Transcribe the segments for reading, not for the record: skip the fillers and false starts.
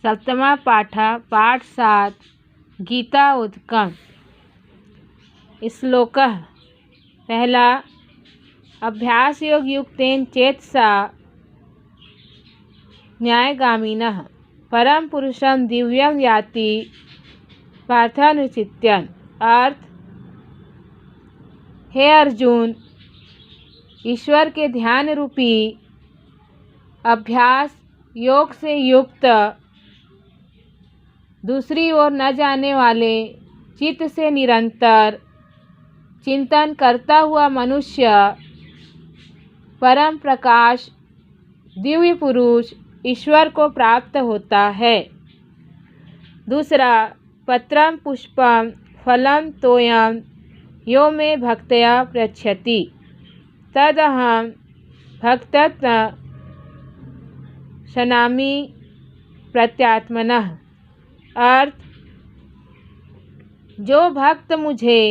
सप्तमा पाठः पाठ 7 गीता उद्गम। श्लोकः पहला। अभ्यास योग युक्तेन चेतसा न्यायगामिनः परम पुरुषम दिव्यम याति पार्थानुचित्यन। अर्थ, हे अर्जुन, ईश्वर के ध्यान रूपी अभ्यास योग से युक्त दूसरी ओर न जाने वाले चित्त से निरंतर चिंतन करता हुआ मनुष्य परम प्रकाश दिव्य पुरुष ईश्वर को प्राप्त होता है। दूसरा, पत्रम पुष्पम फलम तोयम यो मे भक्तया पृच्छति तदहं भक्तः शनामि प्रत्यात्मनः। अर्थ, जो भक्त मुझे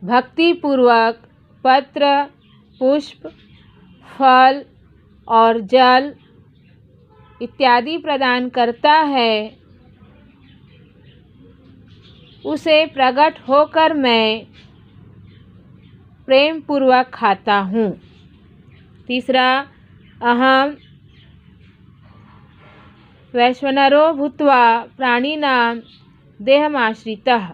भक्तिपूर्वक पत्र, पुष्प, फल और जल इत्यादि प्रदान करता है, उसे प्रकट होकर मैं प्रेम पूर्वक खाता हूँ। तीसरा, अहम वैश्वानरो भूत्वा प्राणिनां देहमाश्रितः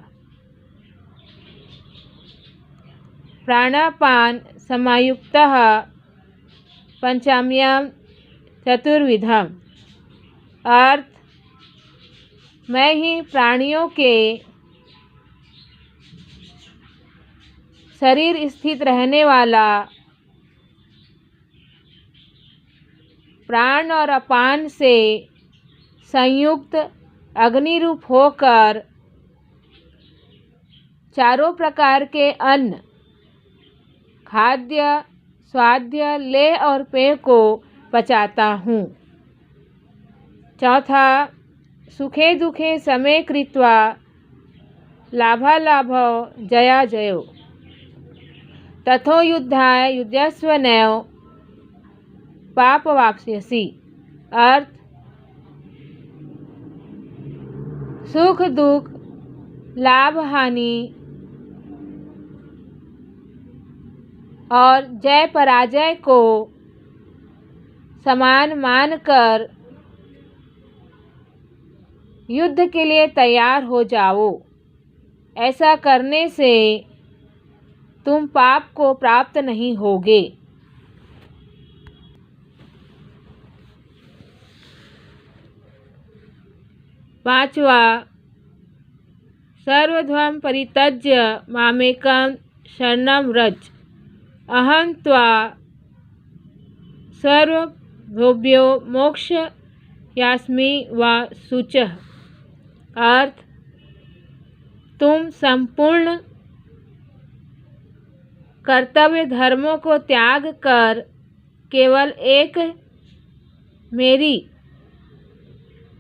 प्राणापान समायुक्तः पंचम्यं चतुर्विधम्। अर्थ, मैं ही प्राणियों के शरीर स्थित रहने वाला, प्राण और अपान से संयुक्त अग्नि रूप होकर चारों प्रकार के अन्न, खाद्य, स्वाद्य, लेह और पेय को पचाता हूँ। चौथा, सुखे दुखे समे कृत्वा लाभालाभौ जया जयो तथो युद्धाय युध्यस्व नैव पाप वाप्स्यसि। अर्थ, सुख दुख, लाभ हानि और जय पराजय को समान मानकर युद्ध के लिए तैयार हो जाओ। ऐसा करने से तुम पाप को प्राप्त नहीं होगे। पांचवा, सर्वधर्म परित्यज्य मामेकं शरणं व्रज अहं त्वा सर्वभ्यो मोक्षयास्मि वा शुचः। अर्थ, तुम संपूर्ण कर्तव्य धर्मों को त्याग कर केवल एक मेरी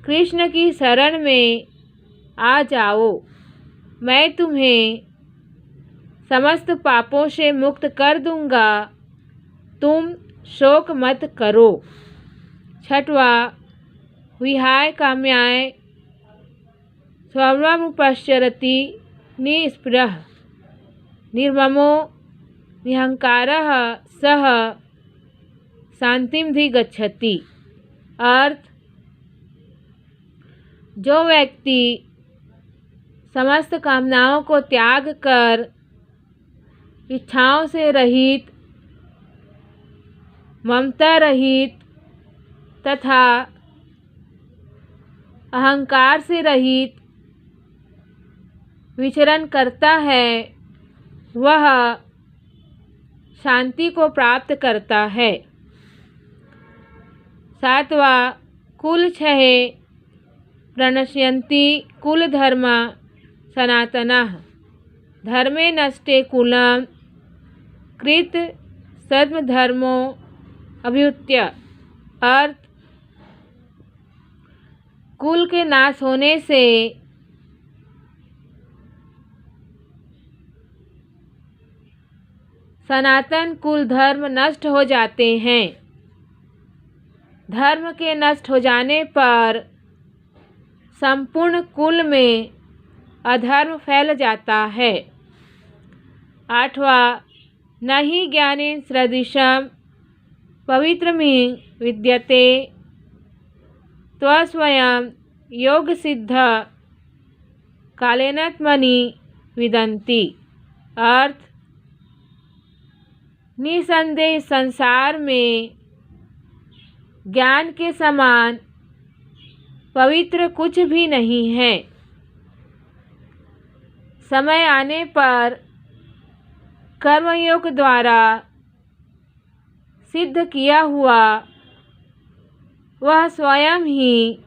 कृष्ण की शरण में आ जाओ। मैं तुम्हें समस्त पापों से मुक्त कर दूंगा, तुम शोक मत करो। छठवा, विहाय काम्याय स्वममुपश्चरति निःस्पृहः निर्ममो निहंकारः सः शांतिमधिगच्छति। अर्थ, जो व्यक्ति समस्त कामनाओं को त्याग कर इच्छाओं से रहित, ममता रहित तथा अहंकार से रहित विचरण करता है, वह शांति को प्राप्त करता है। सातवां, कुल क्षये प्रणश्यन्ति कुल धर्म सनातनः धर्मे नष्टे कुलं कृत सद्मधर्मो अभ्युत्य। अर्थ, कुल के नाश होने से सनातन कुल धर्म नष्ट हो जाते हैं। धर्म के नष्ट हो जाने पर संपूर्ण कुल में अधर्म फैल जाता है। 8वां, न हि ज्ञानेन सदृशं पवित्रमिह विद्यते त्वस्वयं योगसिद्ध कालेनात्मनि विदन्ति। अर्थ, निसंदेह संसार में ज्ञान के समान पवित्र कुछ भी नहीं है। समय आने पर कर्मयोग द्वारा सिद्ध किया हुआ वह स्वयं ही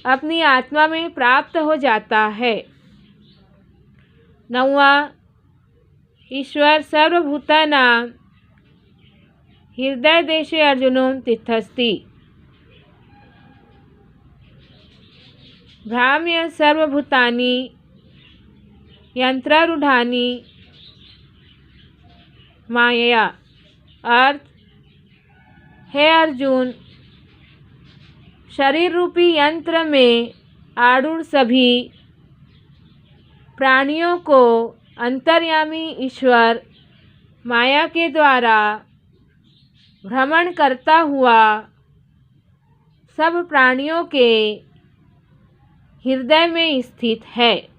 अपनी आत्मा में प्राप्त हो जाता है। 9वां, ईश्वर सर्वभूतानां हृदय देशे अर्जुनो तिष्ठति। भ्राम्य सर्वभूतानि यंत्रारूढ़ानि मायया। अर्थ, हे अर्जुन, शरीर रूपी यंत्र में आरूढ़ सभी प्राणियों को अंतर्यामी ईश्वर माया के द्वारा भ्रमण करता हुआ सब प्राणियों के हृदय में स्थित है।